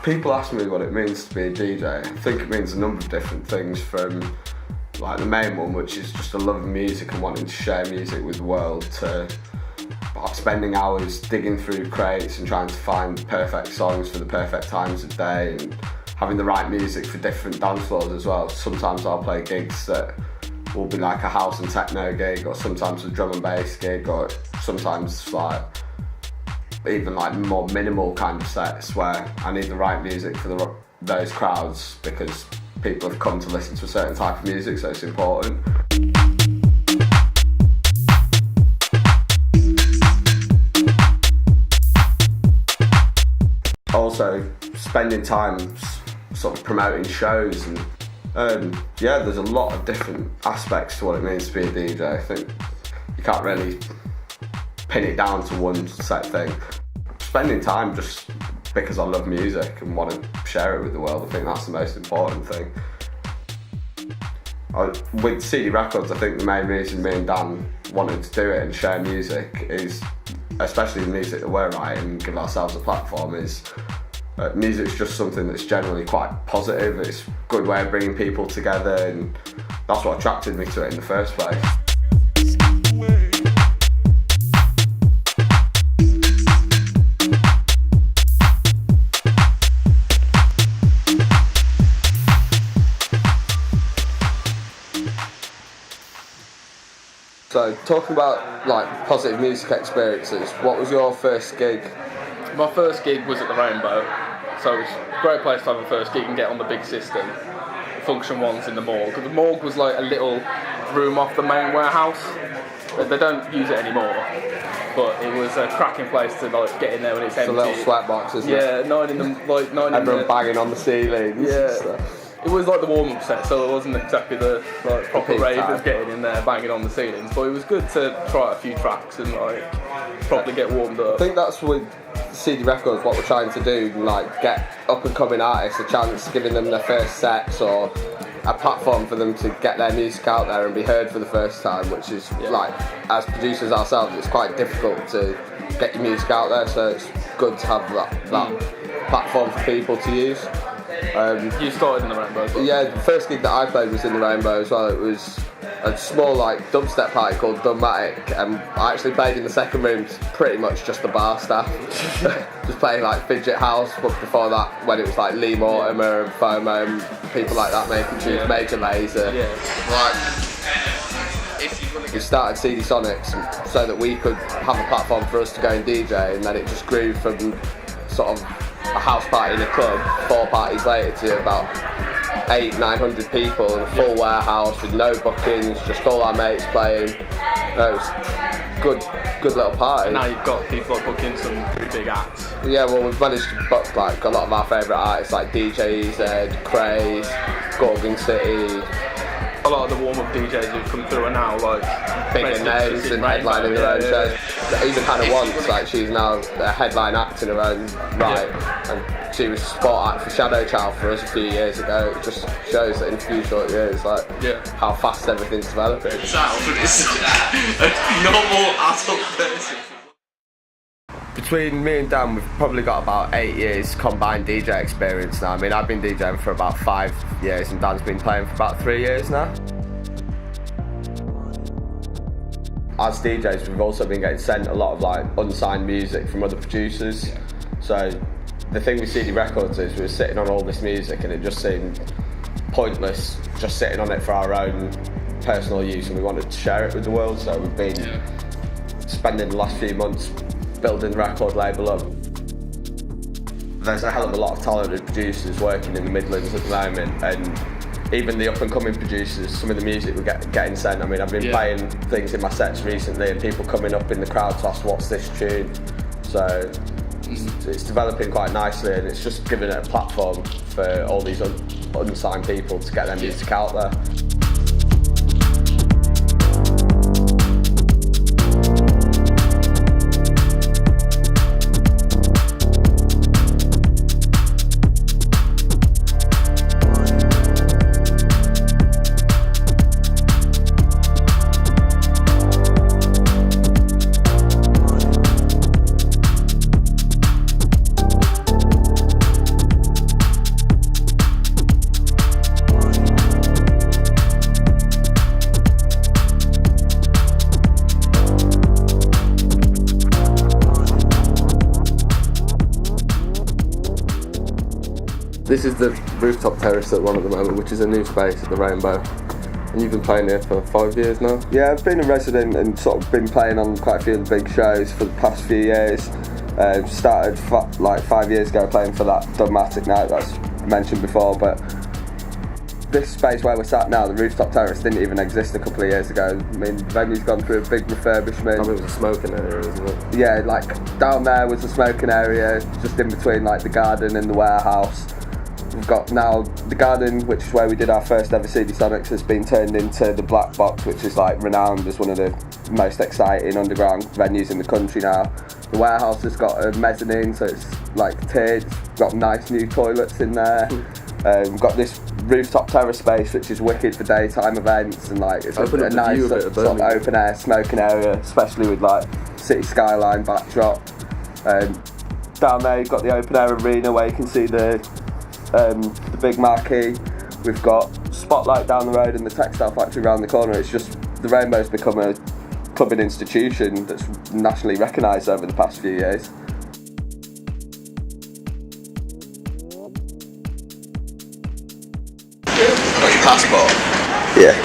People ask me what it means to be a DJ. I think it means a number of different things, from like the main one, which is just a love of music and wanting to share music with the world, to spending hours digging through crates and trying to find the perfect songs for the perfect times of day, and having the right music for different dance floors as well. Sometimes I'll play gigs that will be like a house and techno gig, or sometimes a drum and bass gig, or sometimes like even like more minimal kind of sets where I need the right music for those crowds, because people have come to listen to a certain type of music, so it's important. Also spending time sort of promoting shows, and yeah, there's a lot of different aspects to what it means to be a DJ. I think you can't really pin it down to one set thing. Spending time just because I love music and want to share it with the world, I think that's the most important thing. With Seedy Records, I think the main reason me and Dan wanted to do it and share music is, especially the music that we're writing, and give ourselves a platform, is music's just something that's generally quite positive. It's a good way of bringing people together, and that's what attracted me to it in the first place. So, talking about like positive music experiences, what was your first gig? My first gig was at the Rainbow, so it was a great place to have a first gig and get on the big system. Function ones in the morgue, because the morgue was like a little room off the main warehouse. They don't use it anymore, but it was a cracking place to like get in there when it's empty. It's a little sweat box, isn't it? Yeah, Everyone banging on the ceilings. Yeah. It was like the warm-up set, so it wasn't exactly the like proper ravers getting in there banging on the ceilings, but it was good to try a few tracks and like properly get warmed up. I think that's with Seedy Records what we're trying to do, like get up and coming artists a chance, giving them their first sets or a platform for them to get their music out there and be heard for the first time, which is like, as producers ourselves, it's quite difficult to get your music out there, so it's good to have that platform for people to use. You started in the Rainbow? Yeah, the first gig that I played was in the Rainbow as well. It was a small like dubstep party called Dubmatic, and I actually played in the second room, pretty much just the bar staff. Just playing like Fidget House, but before that when it was like Lee Mortimer and FOMO and people like that making tunes, Major Lazer. We started Seedy Sonics so that we could have a platform for us to go and DJ, and then it just grew from sort of a house party in a club 4 parties later to about 800-900 people in a full warehouse with no bookings, just all our mates playing. It was good little party. And now you've got people booking some pretty big acts. Yeah, well, we've managed to book like a lot of our favourite artists like DJ EZ, Craze, Gorgon City. A lot of the warm-up DJs who've come through are now like bigger names and headlining their own shows. Even Hannah Wants, like she's now a headline act in her own right, and she was sport act for Shadow Child for us a few years ago. It just shows that in a few short years, like how fast everything's developing. It's a normal adult person. Between me and Dan, we've probably got about 8 years combined DJ experience now. I mean, I've been DJing for about 5 years and Dan's been playing for about 3 years now. As DJs, we've also been getting sent a lot of like unsigned music from other producers. So the thing with Seedy Records is we were sitting on all this music and it just seemed pointless just sitting on it for our own personal use, and we wanted to share it with the world. So we've been spending the last few months building the record label up. There's a hell of a lot of talented producers working in the Midlands at the moment, and even the up and coming producers, some of the music we're getting sent. I mean, I've been playing things in my sets recently and people coming up in the crowd to ask what's this tune. So it's developing quite nicely, and it's just giving it a platform for all these unsigned people to get their music out there. This is the rooftop terrace at one at the moment, which is a new space at the Rainbow. And you've been playing here for 5 years now? Yeah, I've been a resident and sort of been playing on quite a few of the big shows for the past few years. Started like 5 years ago playing for that Dogmatic night that's mentioned before, but this space where we're sat now, the rooftop terrace, didn't even exist a couple of years ago. I mean, the venue's gone through a big refurbishment. I mean, it was a smoking area, isn't it? Yeah, like down there was the smoking area, just in between like the garden and the warehouse. We've got now the garden, which is where we did our first ever Seedy Sonics, has been turned into the Black Box, which is like renowned as one of the most exciting underground venues in the country now. The warehouse has got a mezzanine, so it's like tiered. It's got nice new toilets in there. We've got this rooftop terrace space, which is wicked for daytime events, and like it's a nice sort of open air smoking area, especially with like city skyline backdrop. Down there you've got the open air arena where you can see the big marquee. We've got Spotlight down the road and the textile factory around the corner. It's just, the Rainbow's become a clubbing institution that's nationally recognised over the past few years. Got your passport? Yeah.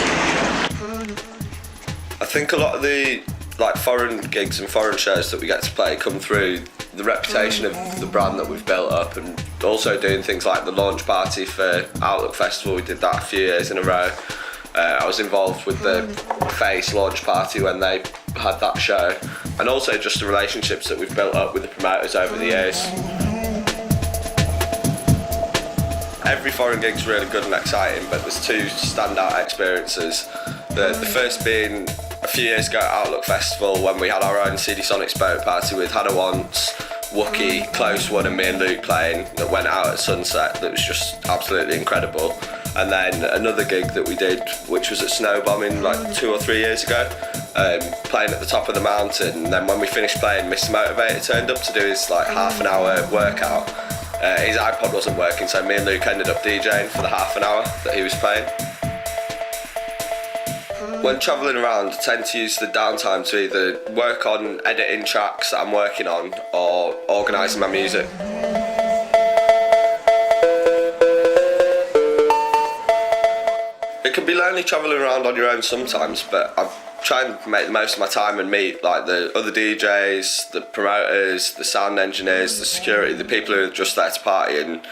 I think a lot of the like foreign gigs and foreign shows that we get to play come through the reputation of the brand that we've built up, and also doing things like the launch party for Outlook Festival. We did that a few years in a row. I was involved with the Face launch party when they had that show, and also just the relationships that we've built up with the promoters over the years. Every foreign gig's really good and exciting, but there's two standout experiences. The first being a few years ago at Outlook Festival when we had our own Seedy Sonics boat party with Hannah Wants, Wookie, Close One and me and Luke playing, that went out at sunset. That was just absolutely incredible. And then another gig that we did, which was at Snowbombing like 2 or 3 years ago, playing at the top of the mountain. And then when we finished playing, Mr. Motivator turned up to do his like half an hour workout. His iPod wasn't working, so me and Luke ended up DJing for the half an hour that he was playing. When travelling around, I tend to use the downtime to either work on editing tracks that I'm working on or organising my music. It can be lonely travelling around on your own sometimes, but I try and make the most of my time and meet like the other DJs, the promoters, the sound engineers, the security, the people who are just there to party, and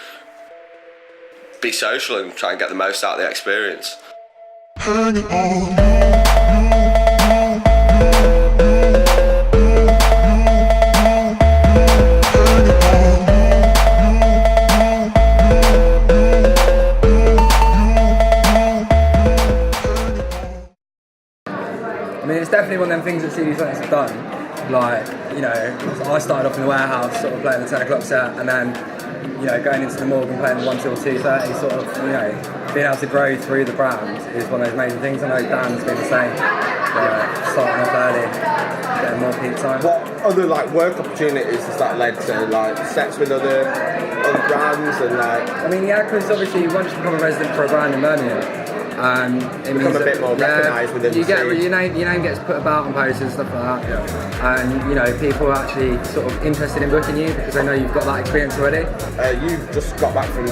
be social and try and get the most out of the experience. I mean, it's definitely one of them things that Seedy Sonics have done. Like, you know, I started off in the warehouse, sort of playing the 10 o'clock set, and then, you know, going into the morgue and playing 1 till 2:30, sort of, you know, being able to grow through the brand is one of those amazing things. I know Dan's been the same, starting off early, getting more peak time. What other like work opportunities has that led to? Like sets with other brands and like. I mean, yeah, because obviously once you become a resident for a brand in Birmingham, it become a bit more recognised within the scene. Your name gets put about on posters and stuff like that. Yeah. And you know, people are actually sort of interested in booking you because they know you've got that experience already. You just got back from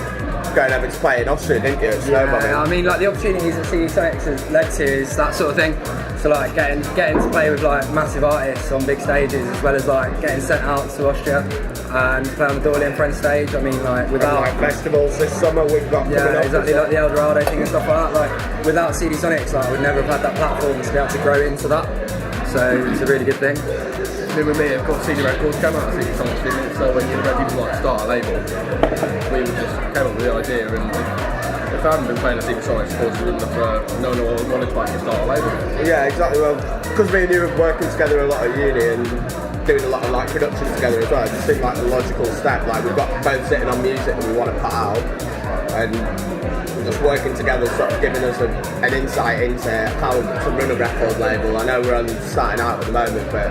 going over to play in Austria, didn't you? Yeah, I mean, like the opportunities that Seedy Sonics has led to is that sort of thing. So like getting to play with like massive artists on big stages, as well as like getting sent out to Austria and play on the Dorley and Friends stage. I mean, like without like festivals this summer we've got coming up. Exactly, like the Eldorado thing and stuff like that. Like without Seedy Sonics, like I would never have had that platform to be able to grow into that. So it's a really good thing. I mean, with me, of course, Seedy Records came out of Seedy Sonics, didn't it? So when you know people like start a label, we just came up with the idea, and if I hadn't been playing at Seedy Sonics, of course, we wouldn't have no one wanted to actually start a label. Yeah, exactly. Well, because me and you were working together a lot at uni and doing a lot of like productions together as well, it just seemed like the logical step. Like we've got both sitting on music that we want to put out, and just working together, sort of giving us an insight into how to run a record label. I know we're starting out at the moment, but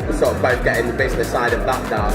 we're sort of both getting the business side of that down.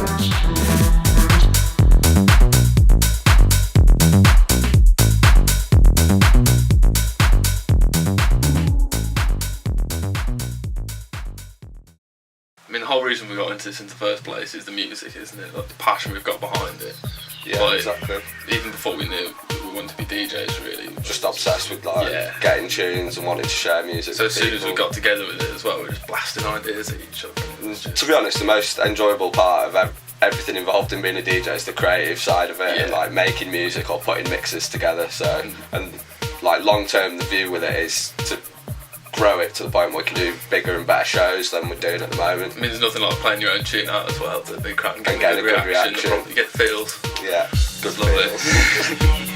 I mean, the whole reason we got into this in the first place is the music, isn't it? Like the passion we've got behind it. Yeah, like, exactly. Even before we knew we wanted to be DJs, really. Just obsessed with like getting tunes and wanting to share music. So with as soon people. as we got together with it as well, we were just blasting ideas at each other. To be honest, the most enjoyable part of everything involved in being a DJ is the creative side of it, and like making music or putting mixes together. So, and like long term, the view with it is to grow it to the point where we can do bigger and better shows than we're doing at the moment. I mean, there's nothing like playing your own tune out as well to be crap and get get a good reaction. You get feels. Yeah, Good lovely. Seedy.